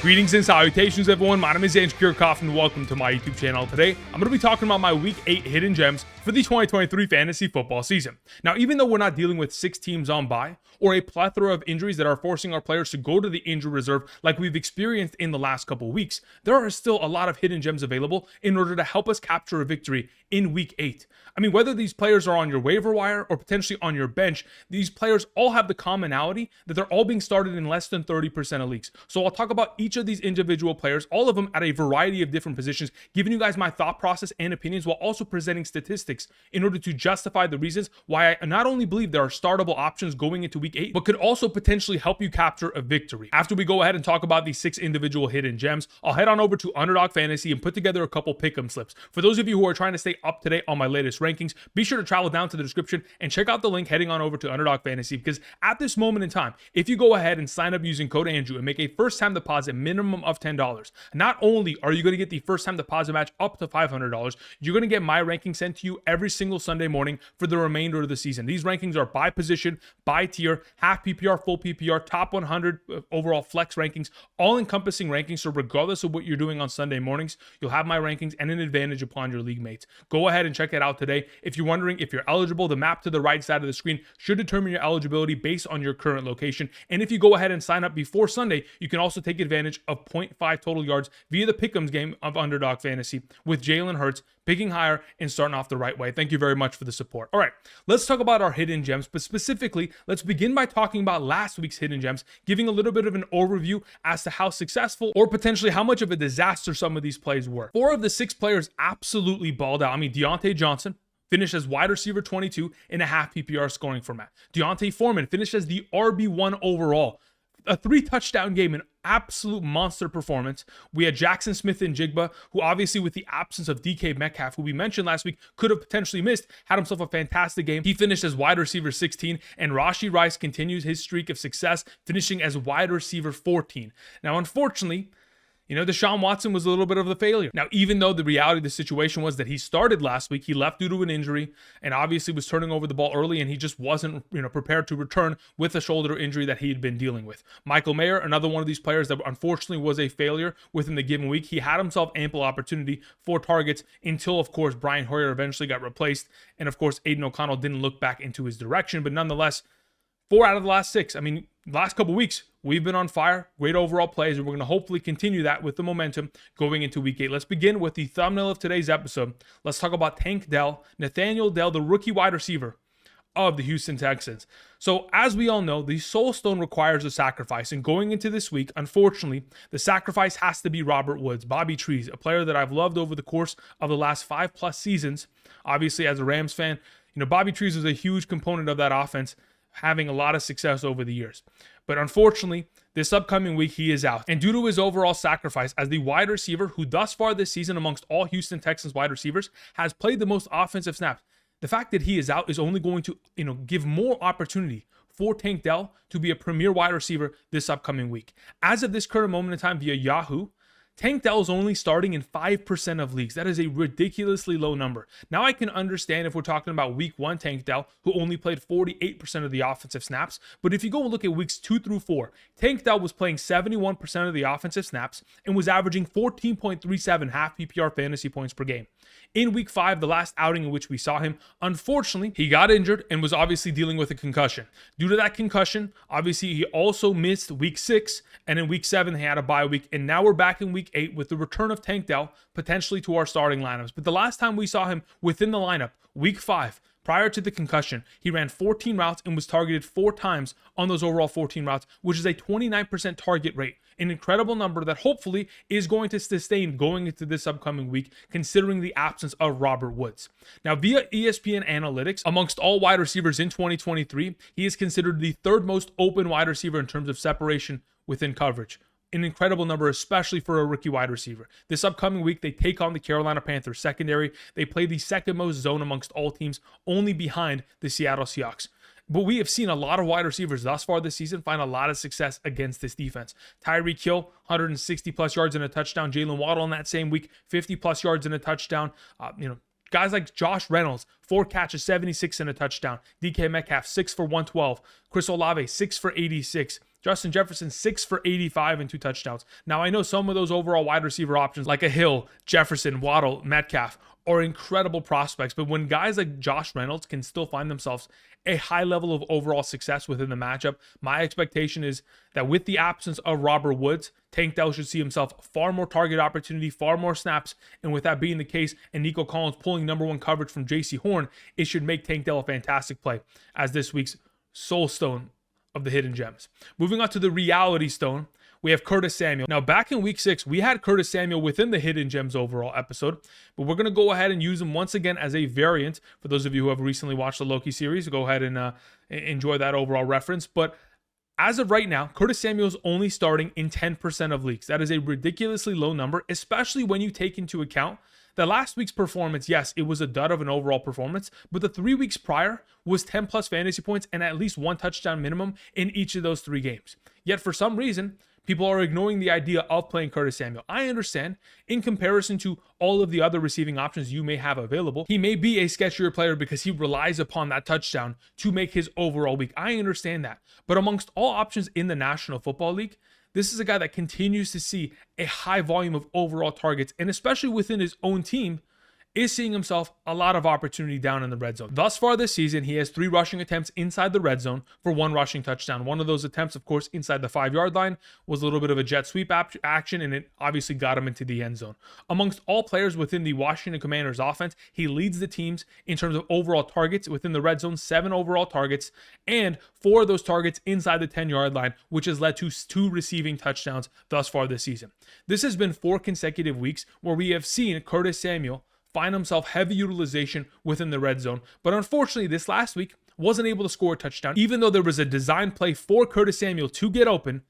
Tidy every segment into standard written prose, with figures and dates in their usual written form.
Greetings and salutations, everyone. My name is Andrew Kirchhoff, and welcome to my YouTube channel. Today, I'm going to be talking about my Week 8 hidden gems for the 2023 fantasy football season. Now, even though we're not dealing with 6 teams on bye or a plethora of injuries that are forcing our players to go to the injury reserve like we've experienced in the last couple weeks, there are still a lot of hidden gems available in order to help us capture a victory in Week 8. I mean, whether these players are on your waiver wire or potentially on your bench, these players all have the commonality that they're all being started in less than 30% of leagues. So I'll talk about each of these individual players, all of them at a variety of different positions, giving you guys my thought process and opinions while also presenting statistics in order to justify the reasons why I not only believe there are startable options going into Week 8, but could also potentially help you capture a victory. After we go ahead and talk about these 6 individual hidden gems, I'll head on over to Underdog Fantasy and put together a couple pick'em slips. For those of you who are trying to stay up to date on my latest rankings, be sure to travel down to the description and check out the link heading on over to Underdog Fantasy, because at this moment in time, if you go ahead and sign up using code Andrew and make a first time deposit minimum of $10, not only are you going to get the first time deposit match up to $500, you're going to get my rankings sent to you every single Sunday morning for the remainder of the season. These rankings are by position, by tier, half PPR, full PPR, top 100 overall flex rankings, all encompassing rankings. So regardless of what you're doing on Sunday mornings, you'll have my rankings and an advantage upon your league mates. Go ahead and check it out today. If you're wondering if you're eligible, the map to the right side of the screen should determine your eligibility based on your current location. And if you go ahead and sign up before Sunday, you can also take advantage of 0.5 total yards via the Pick'ems game of Underdog Fantasy with Jalen Hurts picking higher and starting off the right way. Thank you very much for the support. All right, let's talk about our hidden gems, but specifically, let's begin by talking about last week's hidden gems, giving a little bit of an overview as to how successful or potentially how much of a disaster some of these plays were. 4 of the 6 players absolutely balled out. I mean, Deontay Johnson finished as wide receiver 22 in a half PPR scoring format. Deontay Foreman finished as the RB1 overall. A 3-touchdown game, an absolute monster performance. We had Jackson Smith and Jigba, who obviously with the absence of DK Metcalf, who we mentioned last week, could have potentially missed, had himself a fantastic game. He finished as wide receiver 16, and Rashee Rice continues his streak of success, finishing as wide receiver 14. Now, unfortunately, Deshaun Watson was a little bit of a failure. Now, even though the reality of the situation was that he started last week, he left due to an injury and obviously was turning over the ball early, and he just wasn't, prepared to return with a shoulder injury that he had been dealing with. Michael Mayer, another one of these players that unfortunately was a failure within the given week. He had himself ample opportunity for targets until, of course, Brian Hoyer eventually got replaced. And of course, Aiden O'Connell didn't look back into his direction, but nonetheless, 4 out of the last 6. I mean, last couple weeks, we've been on fire. Great overall plays, and we're going to hopefully continue that with the momentum going into Week 8. Let's begin with the thumbnail of today's episode. Let's talk about Dell, Nathaniel Dell, the rookie wide receiver of the Houston Texans. So as we all know, the Soul Stone requires a sacrifice, and going into this week, unfortunately, the sacrifice has to be Robert Woods, Bobby Trees, a player that I've loved over the course of the last 5+ seasons. Obviously, as a Rams fan, Bobby Trees was a huge component of that offense, having a lot of success over the years. But unfortunately, this upcoming week, he is out. And due to his overall sacrifice as the wide receiver who thus far this season amongst all Houston Texans wide receivers has played the most offensive snaps, the fact that he is out is only going to give more opportunity for Tank Dell to be a premier wide receiver this upcoming week. As of this current moment in time via Yahoo, Tank Dell is only starting in 5% of leagues. That is a ridiculously low number. Now I can understand if we're talking about week 1 Tank Dell, who only played 48% of the offensive snaps. But if you go and look at weeks 2 through 4, Tank Dell was playing 71% of the offensive snaps and was averaging 14.37 half PPR fantasy points per game. In week 5, the last outing in which we saw him, unfortunately, he got injured and was obviously dealing with a concussion. Due to that concussion, obviously, he also missed week 6, and in week 7, they had a bye week, and now we're back in week 8 with the return of Tank Dell potentially to our starting lineups. But the last time we saw him within the lineup, week 5, prior to the concussion, he ran 14 routes and was targeted 4 times on those overall 14 routes, which is a 29% target rate. An incredible number that hopefully is going to sustain going into this upcoming week, considering the absence of Robert Woods. Now, via ESPN Analytics, amongst all wide receivers in 2023, he is considered the 3rd most open wide receiver in terms of separation within coverage. An incredible number, especially for a rookie wide receiver. This upcoming week, they take on the Carolina Panthers secondary. They play the 2nd most zone amongst all teams, only behind the Seattle Seahawks. But we have seen a lot of wide receivers thus far this season find a lot of success against this defense. Tyreek Hill, 160+ yards and a touchdown. Jalen Waddle in that same week, 50+ yards and a touchdown. Guys like Josh Reynolds, 4 catches, 76 and a touchdown. DK Metcalf, 6 for 112. Chris Olave, 6 for 86. Justin Jefferson, 6 for 85 and 2 touchdowns. Now, I know some of those overall wide receiver options like a Hill, Jefferson, Waddle, Metcalf are incredible prospects, but when guys like Josh Reynolds can still find themselves a high level of overall success within the matchup, my expectation is that with the absence of Robert Woods, Tank Dell should see himself far more target opportunity, far more snaps, and with that being the case, and Nico Collins pulling #1 coverage from JC Horn, it should make Tank Dell a fantastic play as this week's soul stone of the hidden gems. Moving on to the reality stone, we have Curtis Samuel. Now, back in week 6, we had Curtis Samuel within the hidden gems overall episode, but we're going to go ahead and use him once again as a variant. For those of you who have recently watched the Loki series, go ahead and enjoy that overall reference. But as of right now, Curtis Samuel is only starting in 10% of leagues. That is a ridiculously low number, especially when you take into account that last week's performance. Yes, it was a dud of an overall performance, but the 3 weeks prior was 10 plus fantasy points and at least 1 touchdown minimum in each of those 3 games. Yet for some reason, people are ignoring the idea of playing Curtis Samuel. I understand, in comparison to all of the other receiving options you may have available, he may be a sketchier player because he relies upon that touchdown to make his overall week. I understand that. But amongst all options in the National Football League, this is a guy that continues to see a high volume of overall targets, and especially within his own team, is seeing himself a lot of opportunity down in the red zone. Thus far this season, he has 3 rushing attempts inside the red zone for 1 rushing touchdown. One of those attempts, of course, inside the 5-yard line was a little bit of a jet sweep action, and it obviously got him into the end zone. Amongst all players within the Washington Commanders offense, he leads the teams in terms of overall targets within the red zone, 7 overall targets, and 4 of those targets inside the 10-yard line, which has led to 2 receiving touchdowns thus far this season. This has been 4 consecutive weeks where we have seen Curtis Samuel find himself heavy utilization within the red zone. But unfortunately, this last week wasn't able to score a touchdown, even though there was a design play for Curtis Samuel to get open,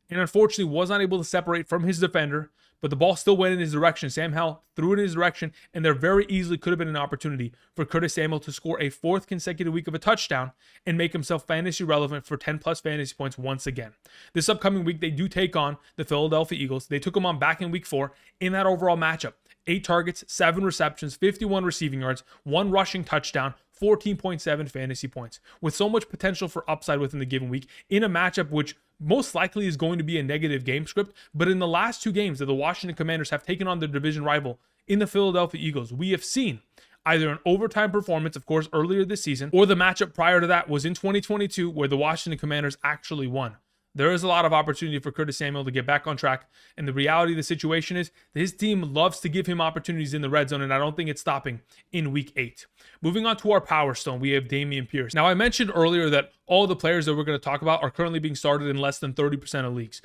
and unfortunately was not able to separate from his defender, but the ball still went in his direction. Sam Howell threw it in his direction, and there very easily could have been an opportunity for Curtis Samuel to score a 4th consecutive week of a touchdown and make himself fantasy relevant for 10 plus fantasy points once again. This upcoming week, they do take on the Philadelphia Eagles. They took him on back in week 4 in that overall matchup. 8 targets, 7 receptions, 51 receiving yards, 1 rushing touchdown, 14.7 fantasy points. With so much potential for upside within the given week in a matchup which most likely is going to be a negative game script, but in the last 2 games that the Washington Commanders have taken on their division rival in the Philadelphia Eagles, we have seen either an overtime performance, of course, earlier this season, or the matchup prior to that was in 2022 where the Washington Commanders actually won. There is a lot of opportunity for Curtis Samuel to get back on track, and the reality of the situation is that his team loves to give him opportunities in the red zone, and I don't think it's stopping in week 8. Moving on to our power stone, we have Dameon Pierce. Now, I mentioned earlier that all the players that we're going to talk about are currently being started in less than 30% of leagues.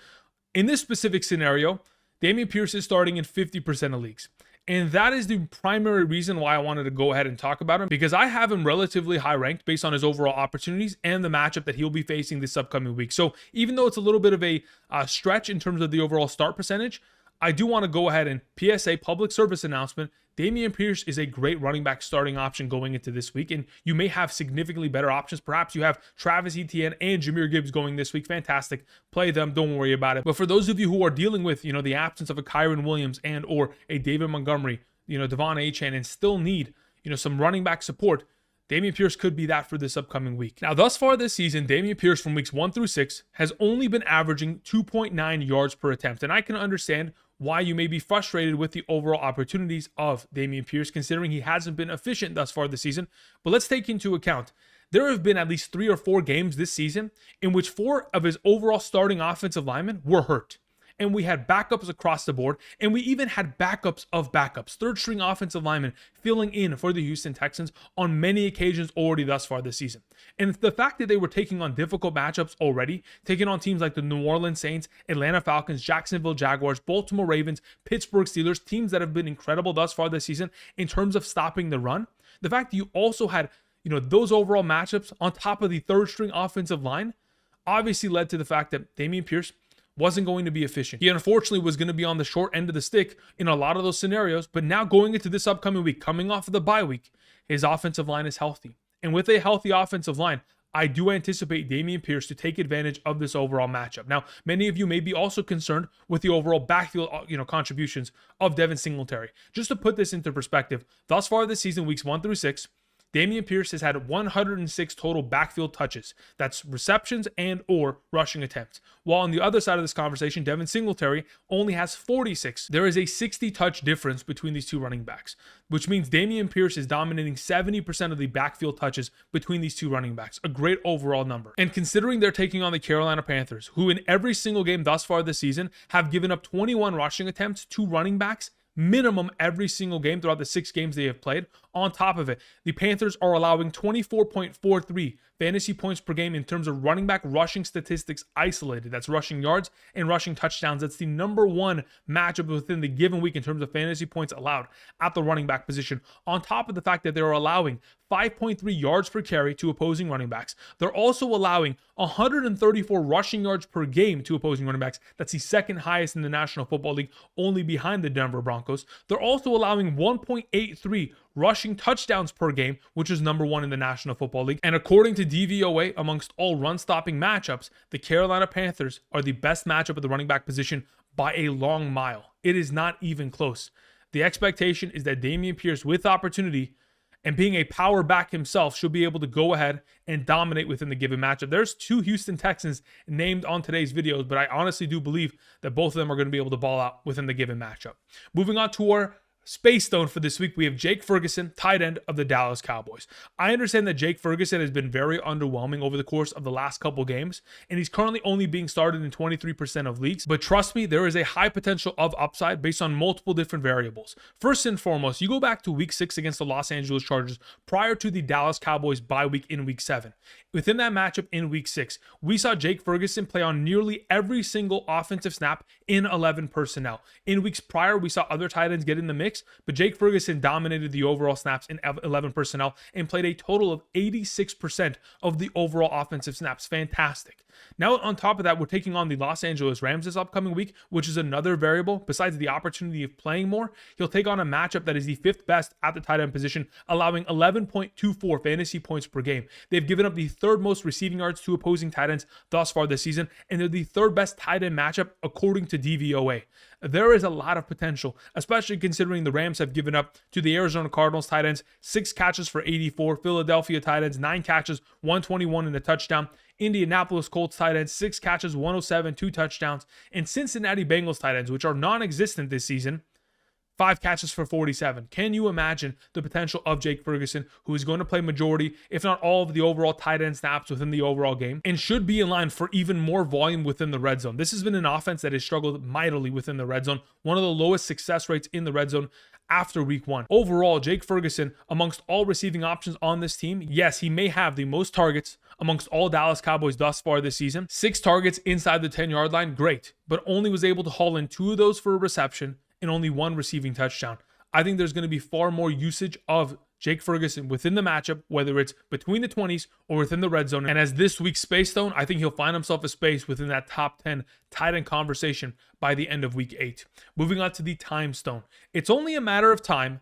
In this specific scenario, Dameon Pierce is starting in 50% of leagues. And that is the primary reason why I wanted to go ahead and talk about him, because I have him relatively high ranked based on his overall opportunities and the matchup that he'll be facing this upcoming week. So even though it's a little bit of a stretch in terms of the overall start percentage, I do want to go ahead and PSA, public service announcement. Dameon Pierce is a great running back starting option going into this week, and you may have significantly better options. Perhaps you have Travis Etienne and Jahmyr Gibbs going this week. Fantastic. Play them. Don't worry about it. But for those of you who are dealing with, the absence of a Kyron Williams and or a David Montgomery, Devon Achane, and still need, some running back support, Dameon Pierce could be that for this upcoming week. Now, thus far this season, Dameon Pierce from weeks 1 through 6 has only been averaging 2.9 yards per attempt. And I can understand why you may be frustrated with the overall opportunities of Dameon Pierce, considering he hasn't been efficient thus far this season. But let's take into account, there have been at least 3 or 4 games this season in which 4 of his overall starting offensive linemen were hurt. And we had backups across the board, and we even had backups of backups, 3rd-string offensive linemen filling in for the Houston Texans on many occasions already thus far this season. And the fact that they were taking on difficult matchups already, taking on teams like the New Orleans Saints, Atlanta Falcons, Jacksonville Jaguars, Baltimore Ravens, Pittsburgh Steelers, teams that have been incredible thus far this season in terms of stopping the run, the fact that you also had, those overall matchups on top of the 3rd-string offensive line obviously led to the fact that Dameon Pierce wasn't going to be efficient. He unfortunately was going to be on the short end of the stick in a lot of those scenarios, but now going into this upcoming week, coming off of the bye week, his offensive line is healthy. And with a healthy offensive line, I do anticipate Dameon Pierce to take advantage of this overall matchup. Now, many of you may be also concerned with the overall backfield, contributions of Devin Singletary. Just to put this into perspective, thus far this season, weeks 1 through 6, Dameon Pierce has had 106 total backfield touches. That's receptions and or rushing attempts. While on the other side of this conversation, Devin Singletary only has 46. There is a 60 touch difference between these two running backs, which means Dameon Pierce is dominating 70% of the backfield touches between these two running backs. A great overall number. And considering they're taking on the Carolina Panthers, who in every single game thus far this season have given up 21 rushing attempts to running backs, minimum every single game throughout the 6 games they have played. On top of it, the Panthers are allowing 24.43 fantasy points per game in terms of running back rushing statistics isolated. That's rushing yards and rushing touchdowns. That's the number one matchup within the given week in terms of fantasy points allowed at the running back position. On top of the fact that they're allowing 5.3 yards per carry to opposing running backs. They're also allowing 134 rushing yards per game to opposing running backs. That's the second highest in the National Football League, only behind the Denver Broncos. They're also allowing 1.83 rushing touchdowns per game, which is number one in the National Football League. And according to DVOA, amongst all run-stopping matchups, the Carolina Panthers are the best matchup at the running back position by a long mile. It is not even close. The expectation is that Dameon Pierce, with opportunity, and being a power back himself, should be able to go ahead and dominate within the given matchup. There's 2 Houston Texans named on today's videos, but I honestly do believe that both of them are going to be able to ball out within the given matchup. Moving on to our Space Stone for this week, we have Jake Ferguson, tight end of the Dallas Cowboys. I understand that Jake Ferguson has been very underwhelming over the course of the last couple games, and he's currently only being started in 23% of leagues. But trust me, there is a high potential of upside based on multiple different variables. First and foremost, you go back to week 6 against the Los Angeles Chargers prior to the Dallas Cowboys bye week in week 7. Within that matchup in week 6, we saw Jake Ferguson play on nearly every single offensive snap in 11 personnel. In weeks prior, we saw other tight ends get in the mix, but Jake Ferguson dominated the overall snaps in 11 personnel and played a total of 86% of the overall offensive snaps. Fantastic. Now, on top of that, we're taking on the Los Angeles Rams this upcoming week, which is another variable. Besides the opportunity of playing more, he'll take on a matchup that is the 5th best at the tight end position, allowing 11.24 fantasy points per game. They've given up the 3rd most receiving yards to opposing tight ends thus far this season, and they're the 3rd best tight end matchup according to DVOA. There is a lot of potential, especially considering the Rams have given up to the Arizona Cardinals tight ends 6 catches for 84, Philadelphia tight ends 9 catches, 121 and a touchdown, Indianapolis Colts tight ends 6 catches, 107, 2 touchdowns, and Cincinnati Bengals tight ends, which are non-existent this season, 5 catches for 47. Can you imagine the potential of Jake Ferguson, who is going to play majority, if not all, of the overall tight end snaps within the overall game, and should be in line for even more volume within the red zone? This has been an offense that has struggled mightily within the red zone, one of the lowest success rates in the red zone after week 1. Overall, Jake Ferguson, amongst all receiving options on this team, yes, he may have the most targets amongst all Dallas Cowboys thus far this season. 6 targets inside the 10-yard line, great, but only was able to haul in 2 of those for a reception and only 1 receiving touchdown. I think there's going to be far more usage of Jake Ferguson within the matchup, whether it's between the 20s or within the red zone. And as this week's Space Stone, I think he'll find himself a space within that top 10 tight end conversation by the end of week 8. Moving on to the Time Stone. It's only a matter of time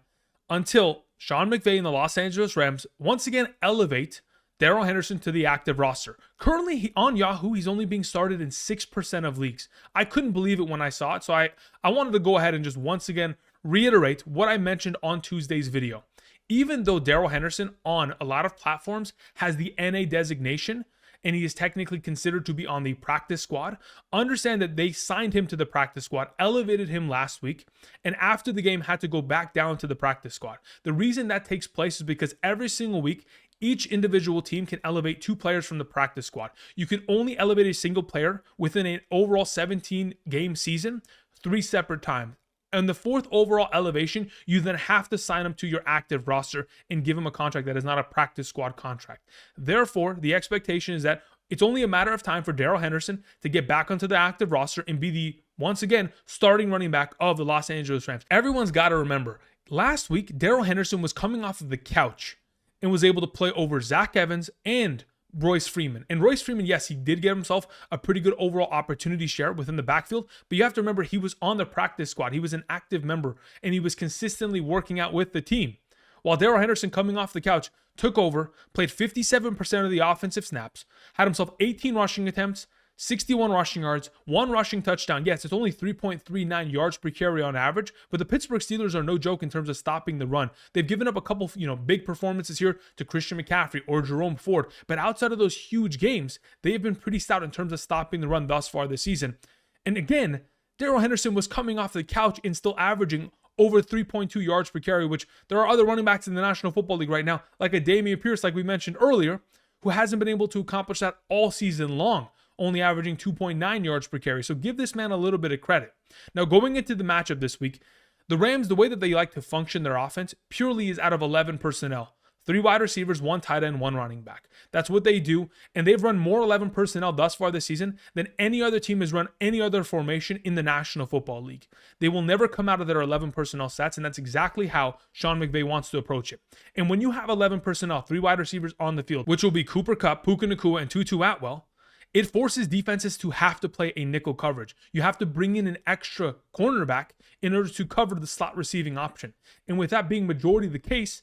until Sean McVay and the Los Angeles Rams once again elevate Darrell Henderson to the active roster. Currently, on Yahoo, he's only being started in 6% of leagues. I couldn't believe it when I saw it, so I wanted to go ahead and just once again reiterate what I mentioned on Tuesday's video. Even though Darrell Henderson on a lot of platforms has the NA designation, and he is technically considered to be on the practice squad, understand that they signed him to the practice squad, elevated him last week, and after the game had to go back down to the practice squad. The reason that takes place is because every single week, each individual team can elevate 2 players from the practice squad. You can only elevate a single player within an overall 17-game season 3 separate times. And the 4th overall elevation, you then have to sign him to your active roster and give him a contract that is not a practice squad contract. Therefore, the expectation is that it's only a matter of time for Darrell Henderson to get back onto the active roster and be the, once again, starting running back of the Los Angeles Rams. Everyone's got to remember, last week, Darrell Henderson was coming off of the couch and was able to play over Zach Evans and Royce Freeman. And Royce Freeman, yes, he did get himself a pretty good overall opportunity share within the backfield, but you have to remember he was on the practice squad. He was an active member, and he was consistently working out with the team. While Darrell Henderson, coming off the couch, took over, played 57% of the offensive snaps, had himself 18 rushing attempts, 61 rushing yards, 1 rushing touchdown. Yes, it's only 3.39 yards per carry on average, but the Pittsburgh Steelers are no joke in terms of stopping the run. They've given up a couple, big performances here to Christian McCaffrey or Jerome Ford, but outside of those huge games, they have been pretty stout in terms of stopping the run thus far this season. And again, Darrell Henderson was coming off the couch and still averaging over 3.2 yards per carry, which there are other running backs in the National Football League right now, like a Dameon Pierce, like we mentioned earlier, who hasn't been able to accomplish that all season long, only averaging 2.9 yards per carry. So give this man a little bit of credit. Now, going into the matchup this week, the Rams, the way that they like to function their offense purely is out of 11 personnel. 3 wide receivers, 1 tight end, 1 running back. That's what they do, and they've run more 11 personnel thus far this season than any other team has run any other formation in the National Football League. They will never come out of their 11 personnel sets, and that's exactly how Sean McVay wants to approach it. And when you have 11 personnel, 3 wide receivers on the field, which will be Cooper Kupp, Puka Nacua, and Tutu Atwell, it forces defenses to have to play a nickel coverage. You have to bring in an extra cornerback in order to cover the slot receiving option. And with that being majority of the case,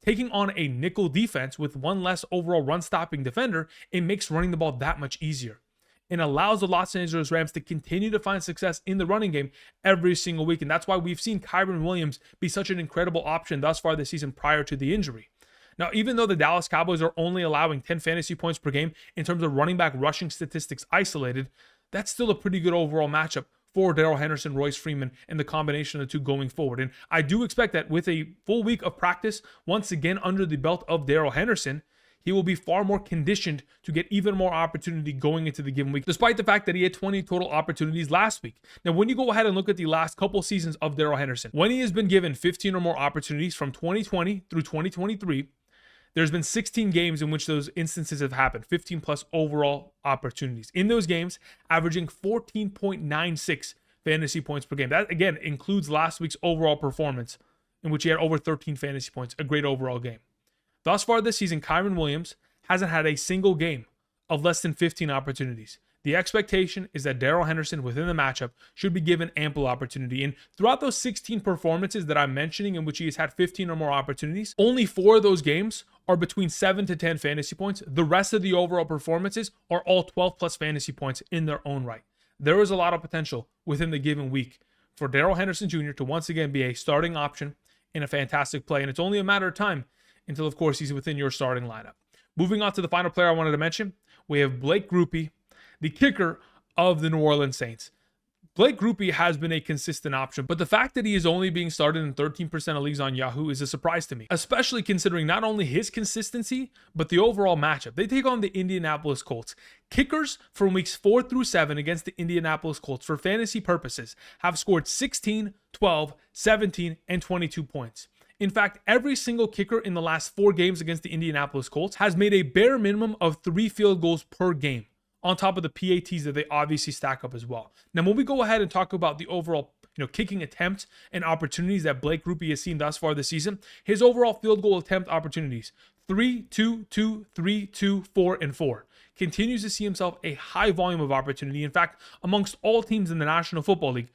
taking on a nickel defense with 1 less overall run-stopping defender, it makes running the ball that much easier. It allows the Los Angeles Rams to continue to find success in the running game every single week. And that's why we've seen Kyren Williams be such an incredible option thus far this season prior to the injury. Now, even though the Dallas Cowboys are only allowing 10 fantasy points per game in terms of running back rushing statistics isolated, that's still a pretty good overall matchup for Darrell Henderson, Royce Freeman, and the combination of the two going forward. And I do expect that with a full week of practice, once again under the belt of Darrell Henderson, he will be far more conditioned to get even more opportunity going into the given week, despite the fact that he had 20 total opportunities last week. Now, when you go ahead and look at the last couple seasons of Darrell Henderson, when he has been given 15 or more opportunities from 2020 through 2023, there's been 16 games in which those instances have happened, 15 plus overall opportunities. In those games, averaging 14.96 fantasy points per game. That, again, includes last week's overall performance, in which he had over 13 fantasy points, a great overall game. Thus far this season, Kyren Williams hasn't had a single game of less than 15 opportunities. The expectation is that Darrell Henderson within the matchup should be given ample opportunity. And throughout those 16 performances that I'm mentioning in which he has had 15 or more opportunities, only 4 of those games are between 7 to 10 fantasy points. The rest of the overall performances are all 12 plus fantasy points in their own right. There is a lot of potential within the given week for Darrell Henderson Jr. to once again be a starting option in a fantastic play. And it's only a matter of time until, of course, he's within your starting lineup. Moving on to the final player I wanted to mention, we have Blake Grupe, the kicker of the New Orleans Saints. Blake Grupe has been a consistent option, but the fact that he is only being started in 13% of leagues on Yahoo is a surprise to me, especially considering not only his consistency, but the overall matchup. They take on the Indianapolis Colts. Kickers from weeks 4 through 7 against the Indianapolis Colts for fantasy purposes have scored 16, 12, 17, and 22 points. In fact, every single kicker in the last 4 games against the Indianapolis Colts has made a bare minimum of 3 field goals per game, on top of the PATs that they obviously stack up as well. Now, when we go ahead and talk about the overall kicking attempts and opportunities that Blake Grupe has seen thus far this season, his overall field goal attempt opportunities, 3, 2, 2, 3, 2, 4, and 4. Continues to see himself a high volume of opportunity. In fact, amongst all teams in the National Football League,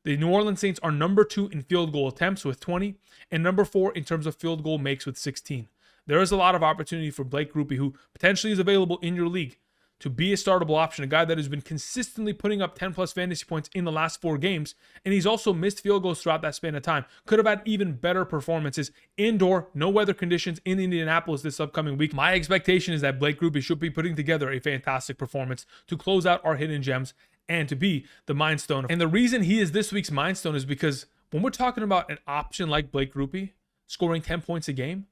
the New Orleans Saints are number 2 in field goal attempts with 20, and number 4 in terms of field goal makes with 16. There is a lot of opportunity for Blake Grupe, who potentially is available in your league, to be a startable option, a guy that has been consistently putting up 10 plus fantasy points in the last 4 games. And he's also missed field goals throughout that span of time. Could have had even better performances indoor, no weather conditions in Indianapolis this upcoming week. My expectation is that Blake Grupe should be putting together a fantastic performance to close out our hidden gems and to be the Mind Stone. And the reason he is this week's Mind Stone is because when we're talking about an option like Blake Grupe scoring 10 points a game,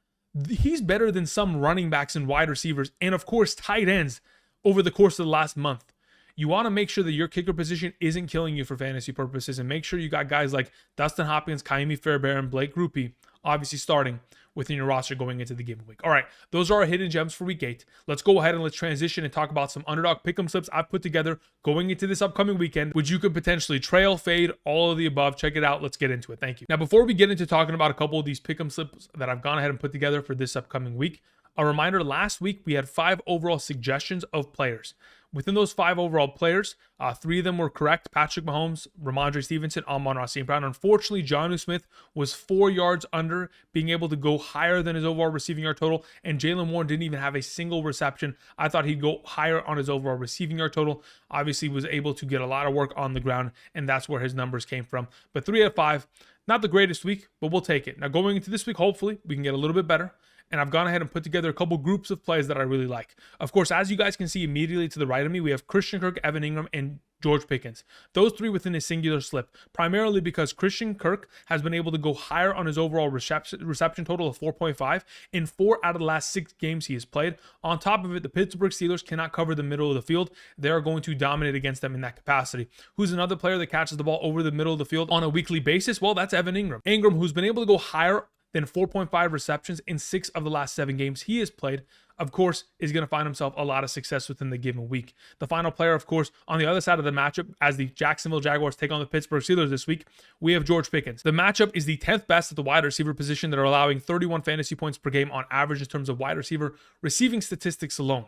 he's better than some running backs and wide receivers and, of course, tight ends over the course of the last month. You want to make sure that your kicker position isn't killing you for fantasy purposes, and make sure you got guys like Dustin Hopkins, Kaimi Fairbairn, Blake Grupe obviously starting within your roster going into the given week. All right, those are our hidden gems for week 8. Let's go ahead and let's transition and talk about some Underdog Pick'em slips I've put together going into this upcoming weekend, which you could potentially trail, fade, all of the above. Check it out. Let's get into it. Thank you. Now, before we get into talking about a couple of these Pick'em slips that I've gone ahead and put together for this upcoming week, a reminder, last week we had 5 overall suggestions of players. Within those 5 overall players, 3 of them were correct: Patrick Mahomes, Ramondre Stevenson, Amon-Ra St. Brown. Unfortunately, Jonnu Smith was 4 yards under being able to go higher than his overall receiving yard total, and Jalen Warren didn't even have a single reception. I thought he'd go higher on his overall receiving yard total. Obviously, was able to get a lot of work on the ground, and that's where his numbers came from. But 3 out of 5, not the greatest week, but we'll take it. Now, going into this week, hopefully, we can get a little bit better. And I've gone ahead and put together a couple groups of plays that I really like. Of course, as you guys can see immediately to the right of me, we have Christian Kirk, Evan Ingram, and George Pickens. Those 3 within a singular slip, primarily because Christian Kirk has been able to go higher on his overall reception total of 4.5 in 4 out of the last 6 games he has played. On top of it, the Pittsburgh Steelers cannot cover the middle of the field. They are going to dominate against them in that capacity. Who's another player that catches the ball over the middle of the field on a weekly basis? Well, that's Evan Ingram. Ingram, who's been able to go higher than 4.5 receptions in 6 of the last 7 games he has played, of course, is going to find himself a lot of success within the given week. The final player, of course, on the other side of the matchup, as the Jacksonville Jaguars take on the Pittsburgh Steelers this week, we have George Pickens. The matchup is the 10th best at the wide receiver position. That are allowing 31 fantasy points per game on average in terms of wide receiver receiving statistics alone.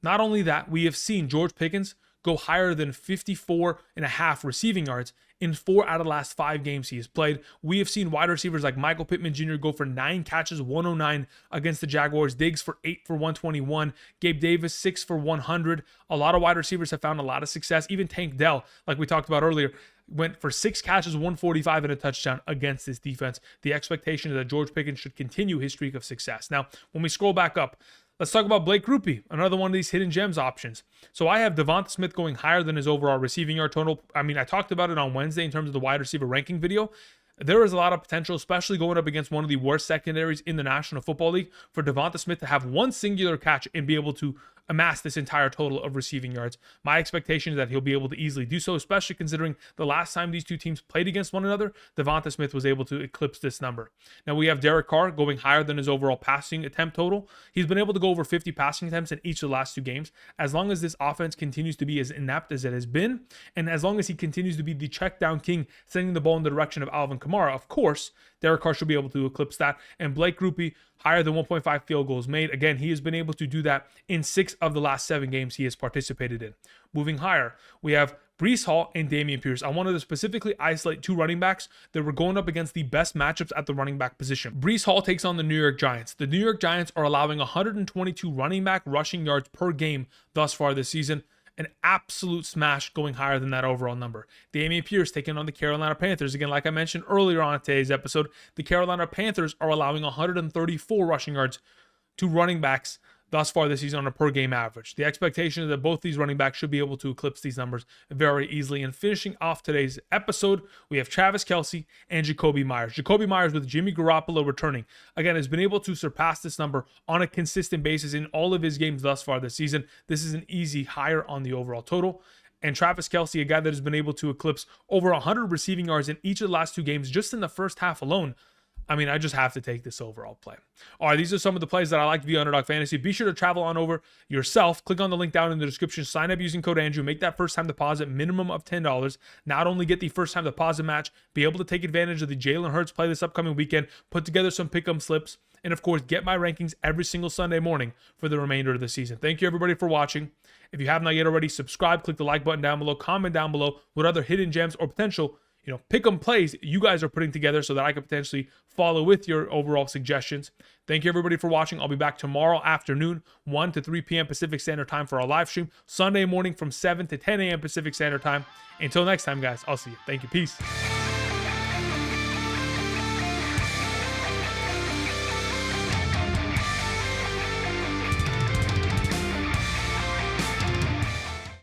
Not only that, we have seen George Pickens go higher than 54.5 receiving yards in 4 out of the last 5 games he has played. We have seen wide receivers like Michael Pittman Jr. go for 9 catches, 109 against the Jaguars. Diggs for 8 for 121. Gabe Davis, 6 for 100. A lot of wide receivers have found a lot of success. Even Tank Dell, like we talked about earlier, went for 6 catches, 145 and a touchdown against this defense. The expectation is that George Pickens should continue his streak of success. Now, when we scroll back up, let's talk about Blake Grupe, another one of these hidden gems options. So I have Devonta Smith going higher than his overall receiving yard total. I mean, I talked about it on Wednesday in terms of the wide receiver ranking video. There is a lot of potential, especially going up against one of the worst secondaries in the National Football League, for Devonta Smith to have one singular catch and be able to amass this entire total of receiving yards. My expectation is that he'll be able to easily do so, especially considering the last time these two teams played against one another, Devonta Smith was able to eclipse this number. Now we have Derek Carr going higher than his overall passing attempt total. He's been able to go over 50 passing attempts in each of the last 2 games. As long as this offense continues to be as inept as it has been, and as long as he continues to be the check down king, sending the ball in the direction of Alvin Kamara, of course, Derek Carr should be able to eclipse that. And Blake Grupe, higher than 1.5 field goals made. Again, he has been able to do that in 6 of the last 7 games he has participated in. Moving higher, we have Breece Hall and Dameon Pierce. I wanted to specifically isolate 2 running backs that were going up against the best matchups at the running back position. Breece Hall takes on the New York Giants. The New York Giants are allowing 122 running back rushing yards per game thus far this season. An absolute smash, going higher than that overall number. Dameon Pierce taking on the Carolina Panthers. Again, like I mentioned earlier on today's episode, the Carolina Panthers are allowing 134 rushing yards to running backs thus far this season on a per game average. The expectation is that both these running backs should be able to eclipse these numbers very easily. And finishing off today's episode, we have Travis Kelce and Jacoby Myers. Jacoby Myers, with Jimmy Garoppolo returning, again, has been able to surpass this number on a consistent basis in all of his games thus far this season. This is an easy higher on the overall total. And Travis Kelce, a guy that has been able to eclipse over 100 receiving yards in each of the last 2 games just in the first half alone. I mean, I just have to take this overall play. All right, these are some of the plays that I like via Underdog Fantasy. Be sure to travel on over yourself. Click on the link down in the description. Sign up using code Andrew. Make that first-time deposit minimum of $10. Not only get the first-time deposit match, be able to take advantage of the Jalen Hurts play this upcoming weekend, put together some pick'em slips, and of course, get my rankings every single Sunday morning for the remainder of the season. Thank you, everybody, for watching. If you have not yet already, subscribe, click the like button down below, comment down below what other hidden gems or potential pick 'em plays you guys are putting together so that I can potentially follow with your overall suggestions. Thank you, everybody, for watching. I'll be back tomorrow afternoon, 1 to 3 p.m. Pacific Standard Time for our live stream. Sunday morning from 7 to 10 a.m. Pacific Standard Time. Until next time, guys, I'll see you. Thank you. Peace.